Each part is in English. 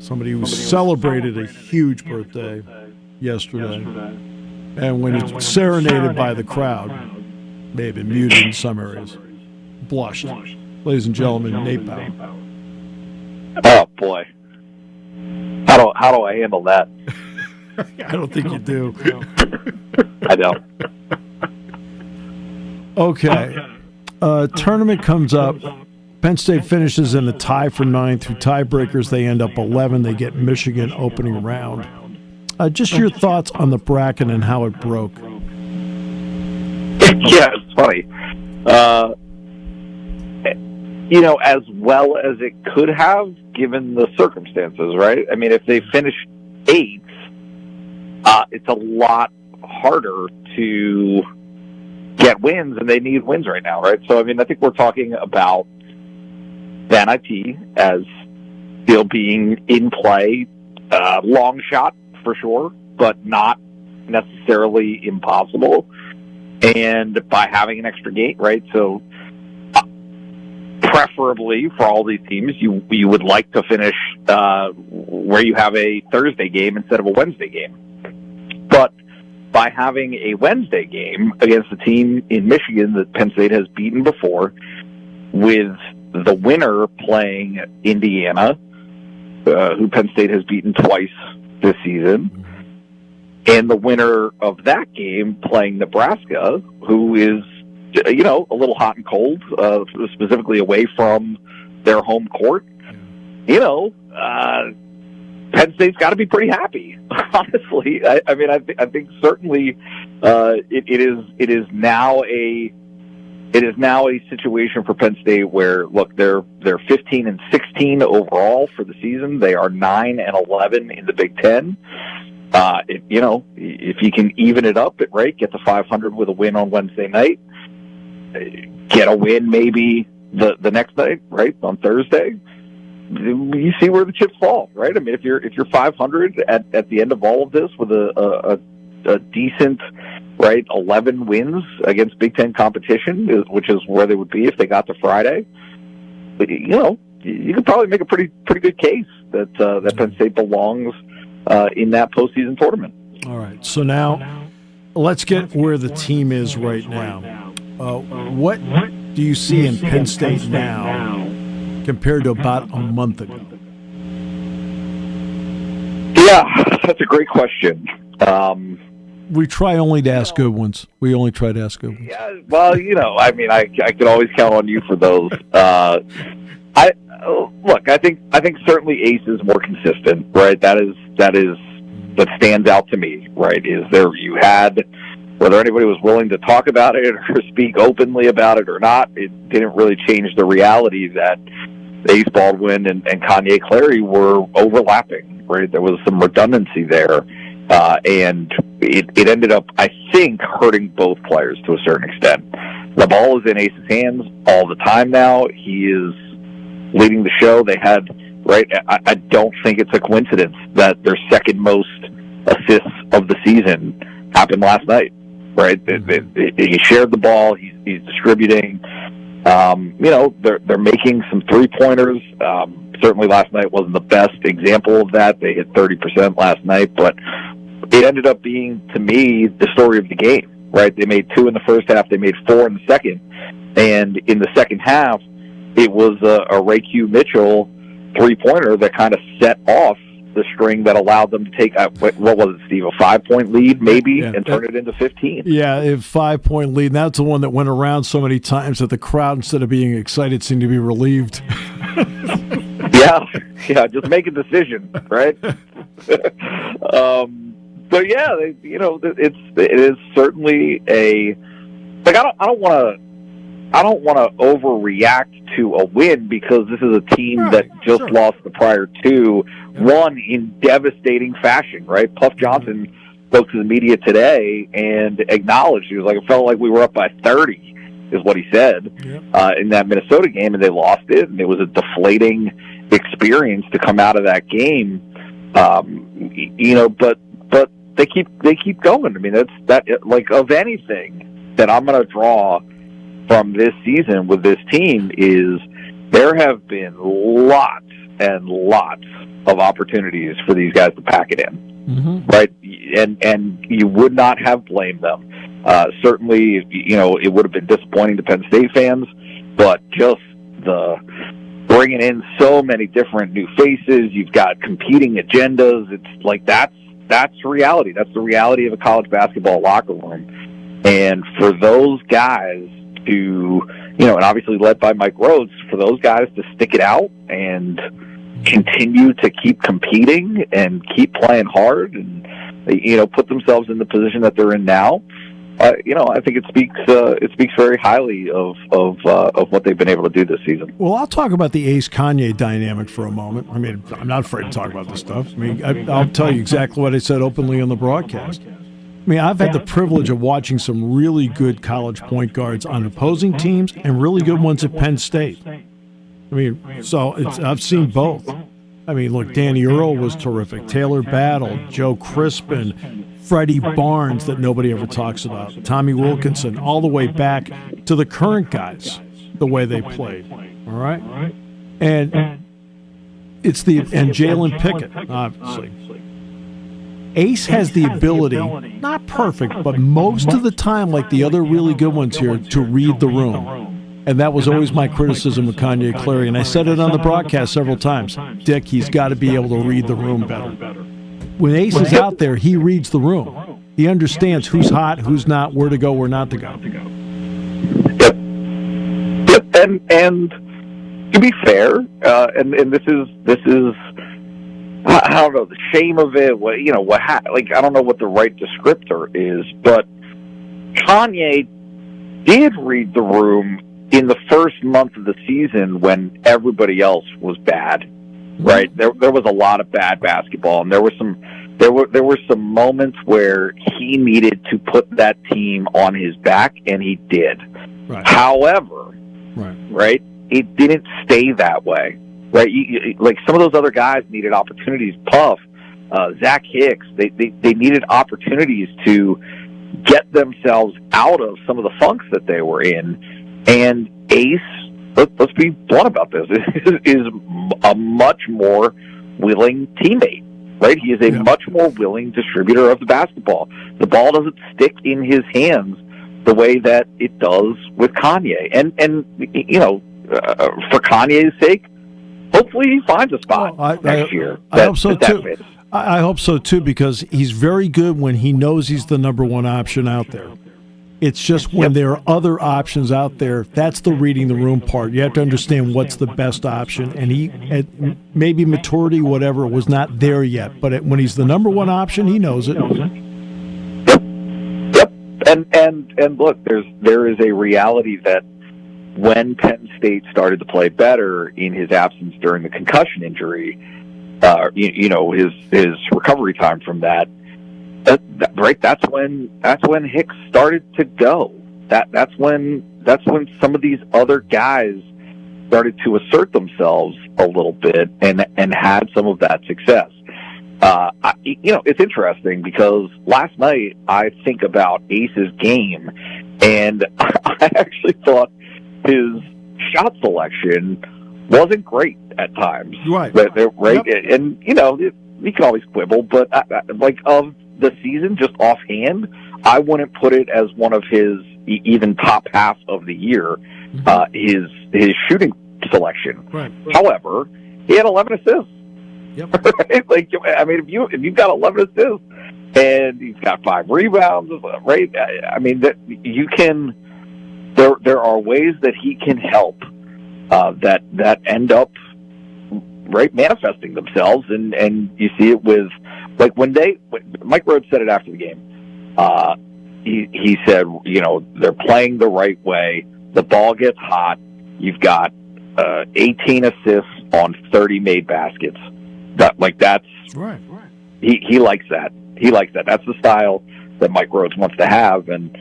somebody who celebrated a huge birthday yesterday. And when it's serenaded by the crowd, may have been muted in some areas, blushed. Ladies and gentlemen, Nate Bauer. Oh, boy. How do I handle that? I don't think you do. I don't. Okay. Tournament comes up. Penn State finishes in a tie for 9 through tiebreakers. They end up 11. They get Michigan opening round. Just your thoughts on the bracket and how it broke. Yeah, it's funny. As well as it could have, given the circumstances, right? I mean, if they finish 8th, it's a lot harder to get wins, and they need wins right now, right? So, I mean, I think we're talking about Van IT as still being in play, long shot for sure, but not necessarily impossible. And by having an extra game, right? So, preferably for all these teams, you would like to finish where you have a Thursday game instead of a Wednesday game. But by having a Wednesday game against a team in Michigan that Penn State has beaten before, with the winner playing Indiana, who Penn State has beaten twice this season, and the winner of that game playing Nebraska, who is, a little hot and cold, specifically away from their home court, Penn State's got to be pretty happy, honestly. I think certainly it is now a situation for Penn State where, look, they're 15-16 overall for the season. They are 9-11 in the Big Ten. If you can even it up, right, get to 500 with a win on Wednesday night, get a win maybe the next night, right, on Thursday. You see where the chips fall, right? I mean, if you're 500 at the end of all of this with a decent, right, 11 wins against Big Ten competition, which is where they would be if they got to Friday, you could probably make a pretty good case that Penn State belongs in that postseason tournament. All right, so now let's get where the team is right now. What do you see in Penn State now compared to about a month ago? Yeah, that's a great question. We try only to ask good ones. We only try to ask good ones. Yeah, well, I could always count on you for those. I think certainly Ace is more consistent, right? That is what stands out to me, right? Is there you had, whether anybody was willing to talk about it or speak openly about it or not, it didn't really change the reality that Ace Baldwin and Kanye Clary were overlapping, right? There was some redundancy there, and it ended up, I think, hurting both players to a certain extent. The ball is in Ace's hands all the time now. He is leading the show. They had, right, I don't think it's a coincidence that their second most assists of the season happened last night, right? He shared the ball. He's distributing. They're making some three-pointers. Certainly last night wasn't the best example of that. They hit 30% last night, but it ended up being, to me, the story of the game, right? They made 2 in the first half. They made 4 in the second. And in the second half, it was a Ray Q. Mitchell three-pointer that kind of set off the string that allowed them to take, what was it, Steve, a 5-point lead maybe, and turn it into 15. Yeah, a 5-point lead. That's the one that went around so many times that the crowd, instead of being excited, seemed to be relieved. Yeah, just make a decision, right? So yeah, it is certainly a, like, I don't want to overreact to a win because this is a team that just lost the prior 2, one in devastating fashion, right? Puff Johnson spoke to the media today and acknowledged, he was like, it felt like we were up by 30, is what he said, in that Minnesota game, and they lost it, and it was a deflating experience to come out of that game. But they keep going. I mean, that like, of anything that I'm going to draw from this season with this team is there have been lots and lots of opportunities for these guys to pack it in, right? And you would not have blamed them. Certainly, it would have been disappointing to Penn State fans, but just the bringing in so many different new faces, you've got competing agendas. It's like that's reality. That's the reality of a college basketball locker room. And for those guys to, and obviously led by Mike Rhodes, for those guys to stick it out and continue to keep competing and keep playing hard and, put themselves in the position that they're in now, I think it speaks very highly of what they've been able to do this season. Well, I'll talk about the Ace Kanye dynamic for a moment. I mean, I'm not afraid to talk about this stuff. I mean, I'll tell you exactly what I said openly on the broadcast. I mean, I've had the privilege of watching some really good college point guards on opposing teams and really good ones at Penn State. I mean, so I've seen both. I mean, look, Danny Earl was terrific. Taylor Battle, Joe Crispin, Freddie Barnes that nobody ever talks about, Tommy Wilkinson, all the way back to the current guys, the way they played. All right? And Jalen Pickett, obviously. Ace has the ability, not perfect, but most of the time, like the other really good ones here, to read the room. And that was always my criticism of Kanye Clary. And I said it on the broadcast several times. Dick, he's got to be able to read the room better. When Ace is out there, he reads the room. He understands who's hot, who's not, where to go, where not to go. Yep. And to be fair, and this is I don't know the shame of it. I don't know what the right descriptor is, but Kanye did read the room in the first month of the season when everybody else was bad. Right, there was a lot of bad basketball, and there were some moments where he needed to put that team on his back, and he did. Right. However, right, it didn't stay that way. Right, like some of those other guys needed opportunities. Puff, Zach Hicks, they needed opportunities to get themselves out of some of the funks that they were in, and Ace. Let's be blunt about this. Is a much more willing teammate, right? He is a much more willing distributor of the basketball. The ball doesn't stick in his hands the way that it does with Kanye. And for Kanye's sake, hopefully he finds a spot next year. I hope so too. I hope so too, because he's very good when he knows he's the number one option out there. It's just when there are other options out there, that's the reading the room part. You have to understand what's the best option. And he, at maybe maturity, whatever, was not there yet. But when he's the number one option, he knows it. Yep. And look, there is a reality that when Penn State started to play better in his absence during the concussion injury, his recovery time from that, right, that's when Hicks started to go. That's when some of these other guys started to assert themselves a little bit and had some of that success. It's interesting because last night I think about Ace's game, and I actually thought his shot selection wasn't great at times. Right. Right. Yep. And you can always quibble, but of the season, just offhand, I wouldn't put it as one of his even top half of the year. His shooting selection. Right. However, he had 11 assists. Yep. Right? If you've got 11 assists and he's got 5 rebounds, right? I mean that you can. There are ways that he can help that end up right manifesting themselves, and you see it with when Mike Rhodes said it after the game. He said, they're playing the right way. The ball gets hot. You've got 18 assists on 30 made baskets. That's right. He likes that. He likes that. That's the style that Mike Rhodes wants to have, and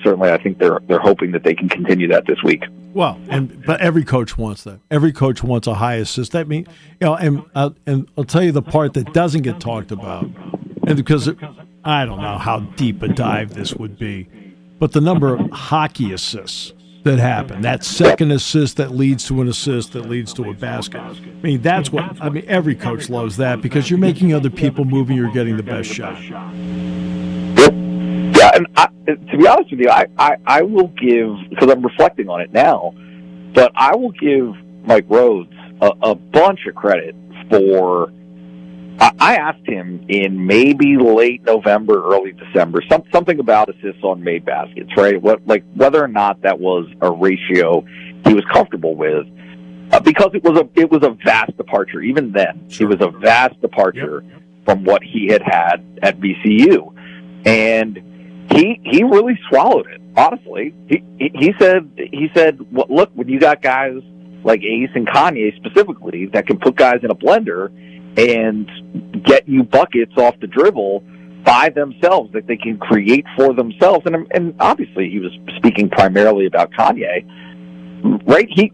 certainly I think they're hoping that they can continue that this week. Well, but every coach wants that. Every coach wants a high assist. That means, and I'll tell you the part that doesn't get talked about, and because I don't know how deep a dive this would be, but the number of hockey assists that happen. That second assist that leads to an assist that leads to a basket. I mean, that's what, every coach loves that because you're making other people move and you're getting the best shot. Yeah, and to be honest with you, I will give, because I'm reflecting on it now, but I will give Mike Rhodes a bunch of credit for, I asked him in maybe late November, early December, something about assists on made baskets, right? Whether or not that was a ratio he was comfortable with, because it was a vast departure. Even then, it was a vast departure from what he had at VCU, and he really swallowed it. Honestly, he said, well, look, when you got guys like Ace and Kanye specifically that can put guys in a blender and get you buckets off the dribble by themselves, that they can create for themselves. And obviously he was speaking primarily about Kanye, right? He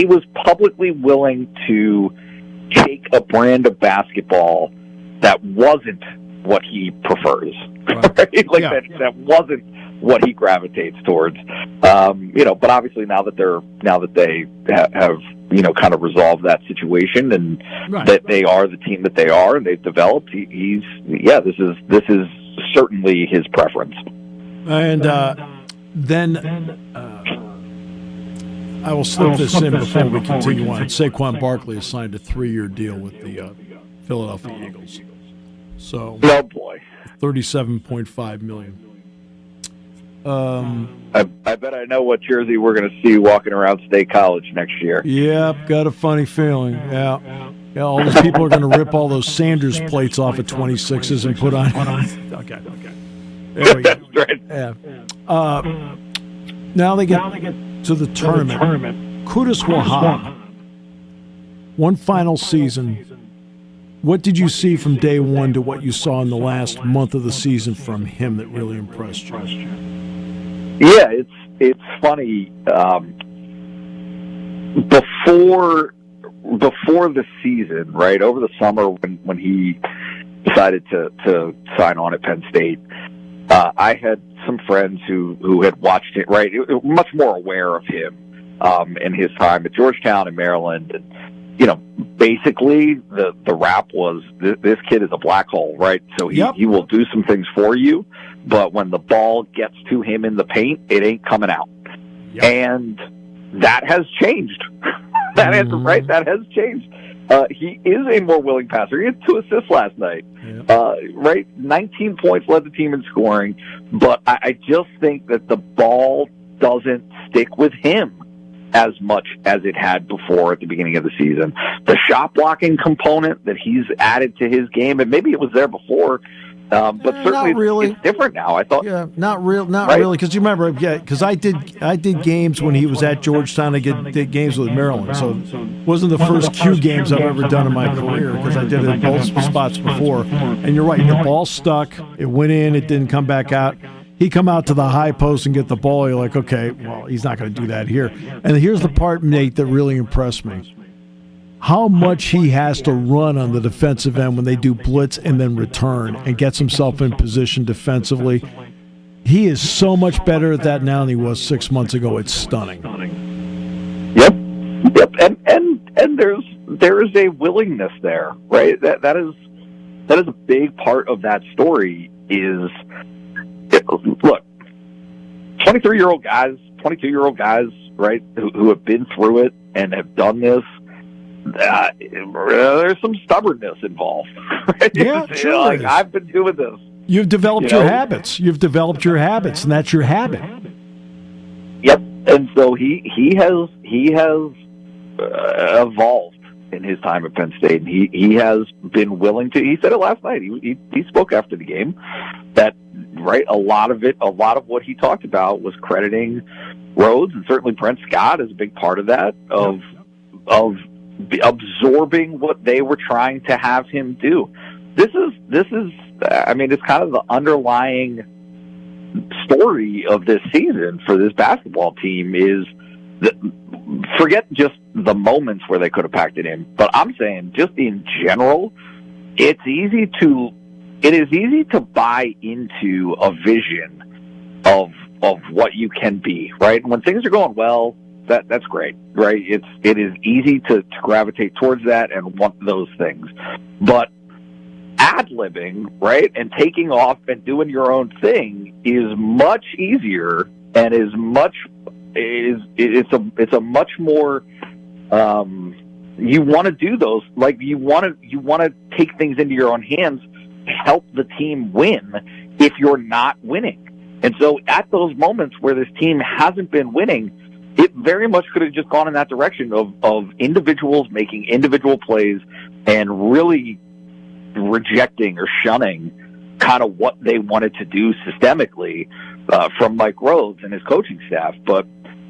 was publicly willing to take a brand of basketball that wasn't what he prefers, right? That wasn't what he gravitates towards. But obviously now that they have kind of resolved that situation and that they are the team that they are and they've developed, this is certainly his preference. And then I will slip this in before we continue on. Saquon Barkley has signed a 3-year deal with the Philadelphia Eagles. So, oh boy, $37.5 million. I bet I know what jersey we're going to see walking around State College next year. Yep, got a funny feeling. Yeah, all those people are going to rip all those Sanders plates off of 26s and put on. Okay. There we go. That's right. Yeah. Now they get to the tournament. Qudus Wahab. One final season. What did you see from day one to what you saw in the last month of the season from him that really impressed you? Yeah, it's funny. Before the season, right, over the summer when he decided to sign on at Penn State, I had some friends who had watched it, right, much more aware of him in his time at Georgetown and Maryland, and basically the rap was this kid is a black hole, right? So he will do some things for you, but when the ball gets to him in the paint, it ain't coming out. Yep. And that has changed. That has changed. He is a more willing passer. He had 2 assists last night. Right? 19 points led the team in scoring, but I just think that the ball doesn't stick with him as much as it had before at the beginning of the season. The shot blocking component that he's added to his game, and maybe it was there before, but certainly really. It's different now. I thought, not really, because you remember, because I did games when he was at Georgetown. I did games with Maryland, so it wasn't the first Q games I've ever done in my career because I did it in both spots before. And you're right, the ball stuck, it went in, it didn't come back out. He come out to the high post and get the ball. You're like, okay, well, he's not going to do that here. And here's the part, Nate, that really impressed me. How much he has to run on the defensive end when they do blitz and then return and gets himself in position defensively. He is so much better at that now than he was 6 months ago. It's stunning. Yep. And there is a willingness there, right? That is a big part of that story is, look, 23-year-old guys, 22-year-old guys, right, who have been through it and have done this, there's some stubbornness involved. Right? Yeah, sure. Like, I've been doing this. You've developed your habits. You've developed your habits, and that's your habit. Yep. And so he has evolved in his time at Penn State. He has been willing to. He said it last night. He spoke after the game that, right, a lot of what he talked about was crediting Rhodes, and certainly Brent Scott is a big part of that, of absorbing what they were trying to have him do. This is I mean, it's kind of the underlying story of this season for this basketball team is that, forget just the moments where they could have packed it in, but I'm saying just in general, it is easy to buy into a vision of what you can be, right? And when things are going well, that's great, right? It is easy to gravitate towards that and want those things. But ad-libbing, right, and taking off and doing your own thing is much easier and it's a much more you want to do those, like you want to take things into your own hands to help the team win if you're not winning. And so at those moments where this team hasn't been winning, it very much could have just gone in that direction of individuals making individual plays and really rejecting or shunning kind of what they wanted to do systemically from Mike Rhodes and his coaching staff. But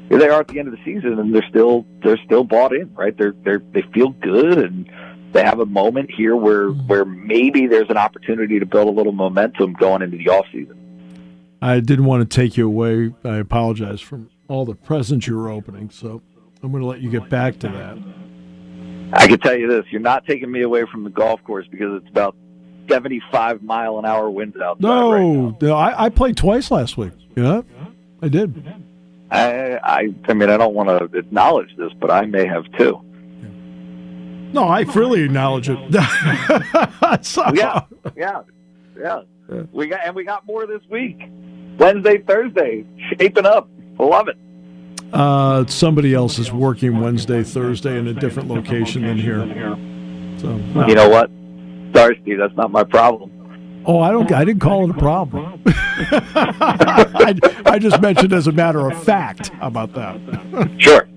here they are at the end of the season, and they're still bought in, right? They feel good, and they have a moment here where maybe there's an opportunity to build a little momentum going into the offseason. I didn't want to take you away. I apologize for all the presents you were opening, so I'm going to let you get back to that. I can tell you this: you're not taking me away from the golf course because it's about 75-mile-an-hour winds outside. No, I played twice last week. Yeah, I did. I mean, I don't want to acknowledge this, but I may have too. No, I freely acknowledge it. So, yeah. We got more this week. Wednesday, Thursday, shaping up. I love it. Somebody else is working Wednesday, Thursday in a different location than here. So You know what? Sorry, Steve, that's not my problem. Oh, I didn't call it a problem. I just mentioned as a matter of fact. How about that? Sure.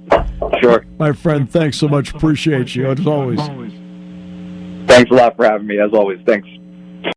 My friend, thanks so much. Appreciate you as always. Thanks a lot for having me, as always. Thanks.